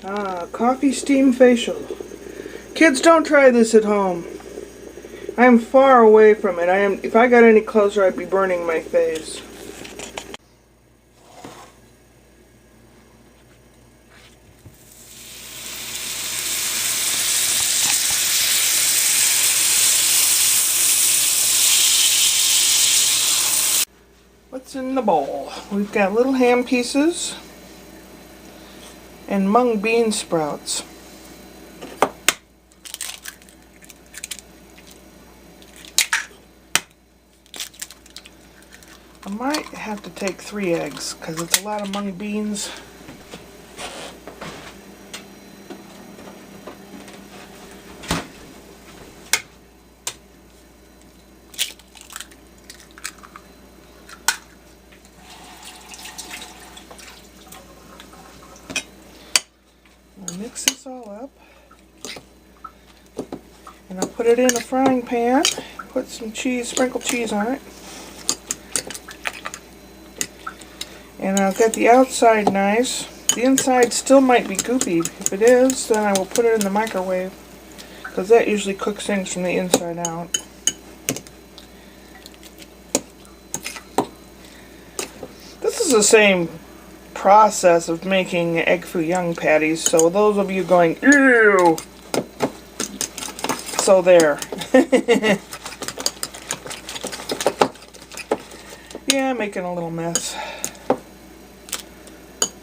Coffee steam facial. Kids, don't try this at home. I am far away from it. If I got any closer, I'd be burning my face. What's in the bowl? We've got little ham pieces and mung bean sprouts. I might have to take 3 eggs because it's a lot of mung beans. I'll mix this all up and I'll put it in a frying pan, put some cheese, sprinkled cheese on it. And I'll get the outside nice. The inside still might be goopy. If it is, then I will put it in the microwave, because that usually cooks things from the inside out. This is the same process of making egg foo young patties, so those of you going, ew! So there. Yeah, making a little mess.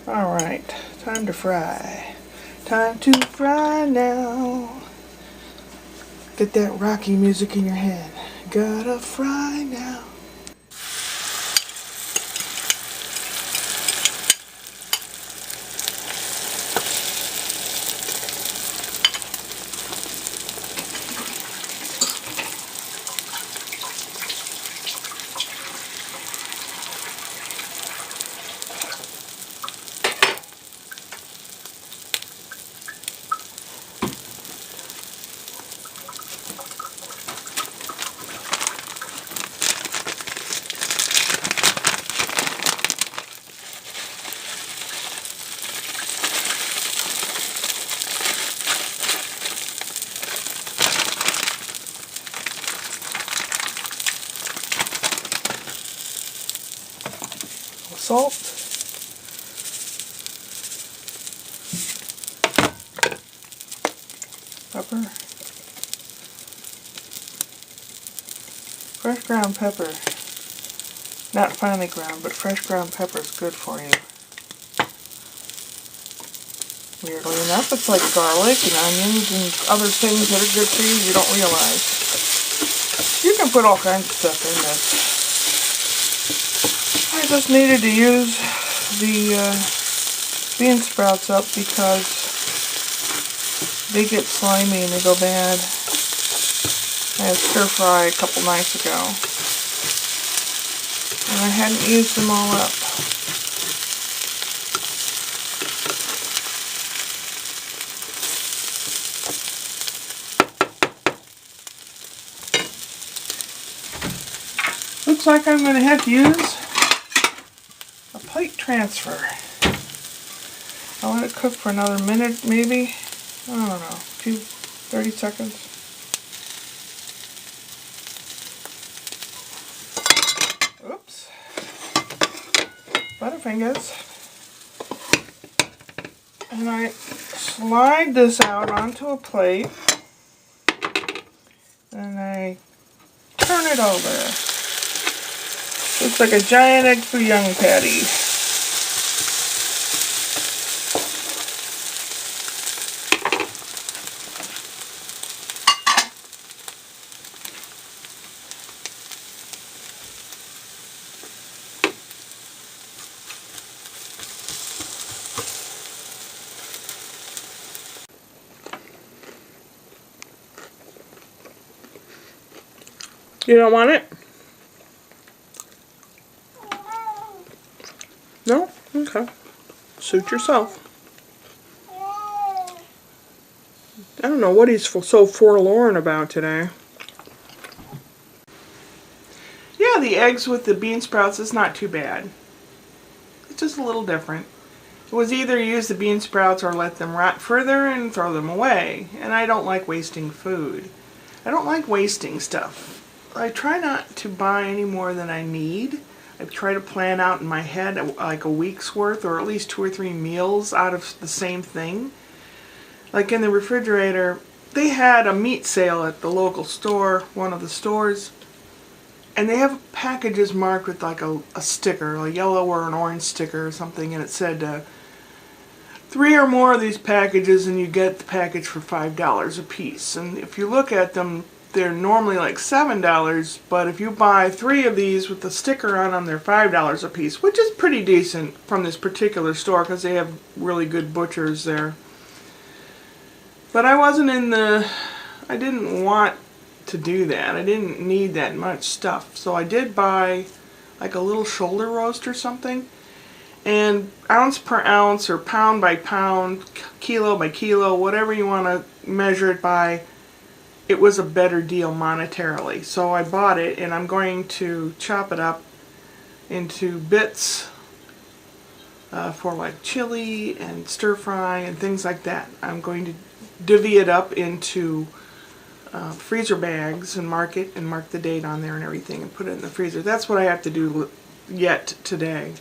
Alright, time to fry. Time to fry now. Get that Rocky music in your head. Gotta fry now. Salt, pepper, fresh ground pepper, not finely ground, but fresh ground pepper is good for you. Weirdly enough, it's like garlic and onions and other things that are good for you you don't realize. You can put all kinds of stuff in this. I just needed to use the bean sprouts up because they get slimy and they go bad. I had stir fry a couple nights ago and I hadn't used them all up. Looks like I'm going to have to use a plate transfer. I'll let it cook for another minute, maybe. I don't know, 30 seconds. Oops. Butterfingers. And I slide this out onto a plate. And I turn it over. Looks like a giant egg foo young patty. You don't want it? No? Okay. Suit yourself. I don't know what he's so forlorn about today. Yeah, the eggs with the bean sprouts is not too bad. It's just a little different. It was either use the bean sprouts or let them rot further and throw them away. And I don't like wasting food. I don't like wasting stuff. I try not to buy any more than I need. I try to plan out in my head like a week's worth or at least 2 or 3 meals out of the same thing. Like in the refrigerator, they had a meat sale at the local store, one of the stores, and they have packages marked with like a sticker, a yellow or an orange sticker or something, and it said 3 or more of these packages and you get the package for $5 a piece. And if you look at them, they're normally like $7, but if you buy 3 of these with the sticker on them, they're $5 a piece, which is pretty decent from this particular store because they have really good butchers there. But I didn't want to do that. I didn't need that much stuff. So I did buy like a little shoulder roast or something. And ounce per ounce or pound by pound, kilo by kilo, whatever you want to measure it by, it was a better deal monetarily. So I bought it and I'm going to chop it up into bits for like chili and stir fry and things like that. I'm going to divvy it up into freezer bags and mark the date on there and everything and put it in the freezer. That's what I have to do yet today.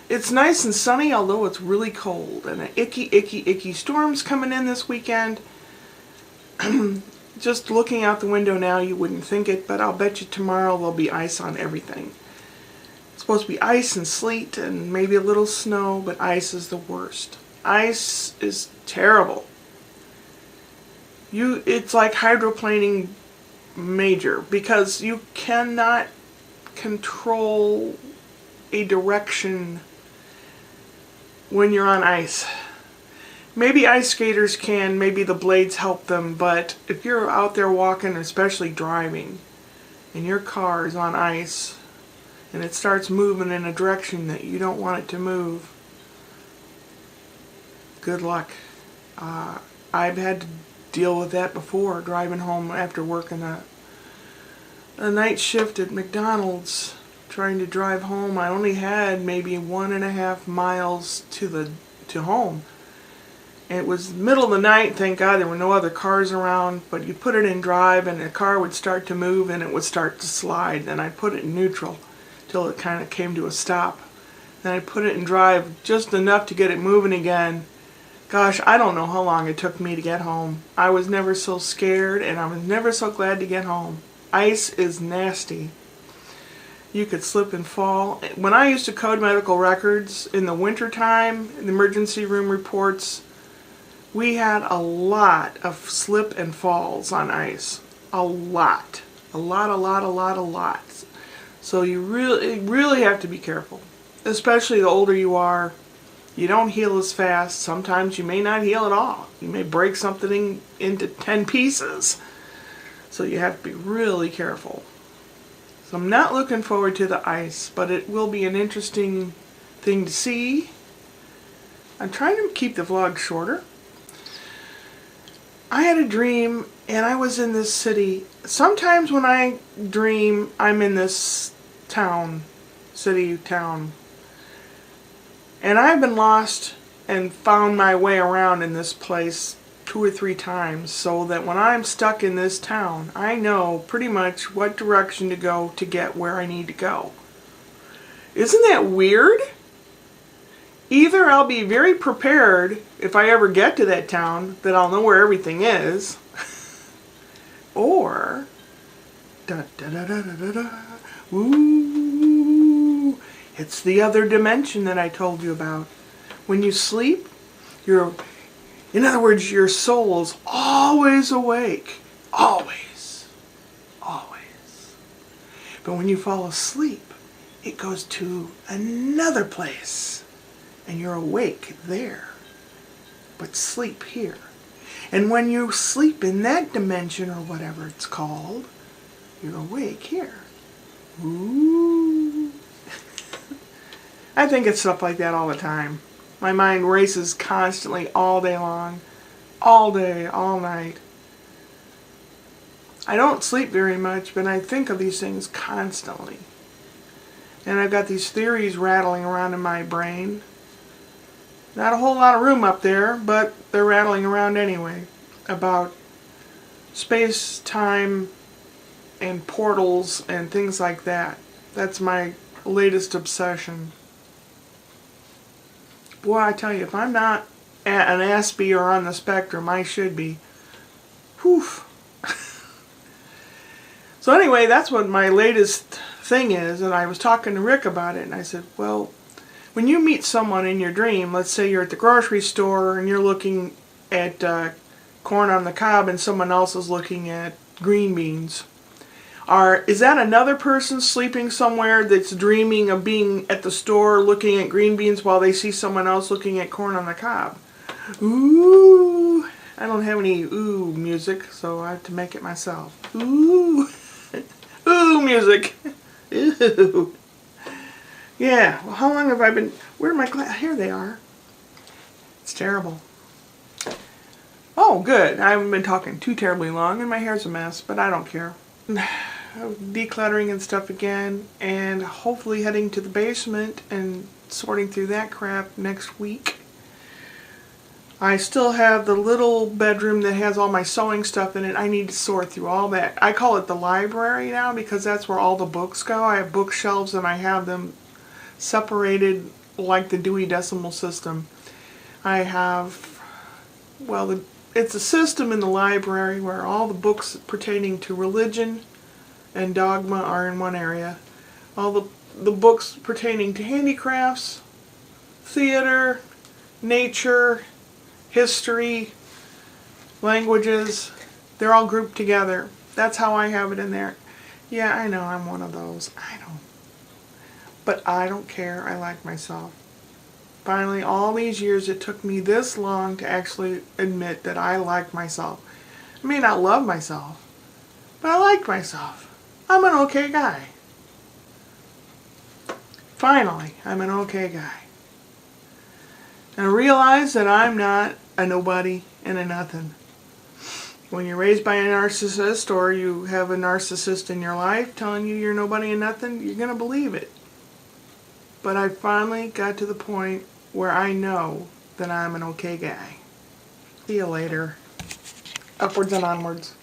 It's nice and sunny, although it's really cold, and an icky storm's coming in this weekend. Just looking out the window now, you wouldn't think it, but I'll bet you tomorrow there'll be ice on everything. It's supposed to be ice and sleet and maybe a little snow, but ice is the worst. Ice is terrible. It's like hydroplaning major, because you cannot control a direction when you're on ice. Maybe ice skaters can, maybe the blades help them, but if you're out there walking, especially driving, and your car is on ice, and it starts moving in a direction that you don't want it to move, good luck. I've had to deal with that before, driving home after working a night shift at McDonald's. Trying to drive home, I only had maybe 1.5 miles to home. And it was the middle of the night, thank God there were no other cars around, but you put it in drive and the car would start to move and it would start to slide. Then I put it in neutral till it kind of came to a stop. Then I put it in drive just enough to get it moving again. Gosh, I don't know how long it took me to get home. I was never so scared and I was never so glad to get home. Ice is nasty. You could slip and fall. When I used to code medical records in the wintertime, in the emergency room reports, we had a lot of slip and falls on ice. A lot. A lot. So you really have to be careful. Especially the older you are. You don't heal as fast. Sometimes you may not heal at all. You may break something into 10 pieces. So you have to be really careful. So I'm not looking forward to the ice, but it will be an interesting thing to see. I'm trying to keep the vlog shorter. I had a dream and I was in this city. Sometimes when I dream, I'm in this town, town. And I've been lost and found my way around in this place 2 or 3 times, so that when I'm stuck in this town, I know pretty much what direction to go to get where I need to go. Isn't that weird? Either I'll be very prepared if I ever get to that town, that I'll know where everything is, or ooh, it's the other dimension that I told you about. When you sleep, in other words, your soul is always awake. Always. But when you fall asleep, it goes to another place. And you're awake there. But sleep here. And when you sleep in that dimension, or whatever it's called, you're awake here. Ooh. I think it's stuff like that all the time. My mind races constantly all day long. All day, all night. I don't sleep very much, but I think of these things constantly. And I've got these theories rattling around in my brain. Not a whole lot of room up there, but they're rattling around anyway about space, time, and portals and things like that. That's my latest obsession. Boy, I tell you, if I'm not an Aspie or on the spectrum, I should be. Whew. So anyway, that's what my latest thing is, and I was talking to Rick about it, and I said, well, when you meet someone in your dream, let's say you're at the grocery store and you're looking at corn on the cob and someone else is looking at green beans. Is that another person sleeping somewhere that's dreaming of being at the store looking at green beans while they see someone else looking at corn on the cob? Ooh. I don't have any ooh music, so I have to make it myself. Ooh. Ooh music. Ooh. Yeah, well, how long have I been... Where are my glasses? Here they are. It's terrible. Oh, good. I haven't been talking too terribly long, and my hair's a mess, but I don't care. Decluttering and stuff again, and hopefully heading to the basement and sorting through that crap next week. I still have the little bedroom that has all my sewing stuff in it. I need to sort through all that. I call it the library now because that's where all the books go. I have bookshelves and I have them separated like the Dewey Decimal System. I have, well, it's a system in the library where all the books pertaining to religion and dogma are in one area. All the books pertaining to handicrafts, theater, nature, history, languages, they're all grouped together. That's how I have it in there. Yeah, I know I'm one of those. I know. But I don't care. I like myself. Finally, all these years, it took me this long to actually admit that I like myself. I may not love myself, but I like myself. I'm an okay guy. Finally, I'm an okay guy. And I realize that I'm not a nobody and a nothing. When you're raised by a narcissist or you have a narcissist in your life telling you you're nobody and nothing, you're going to believe it. But I finally got to the point where I know that I'm an okay guy. See you later. Upwards and onwards.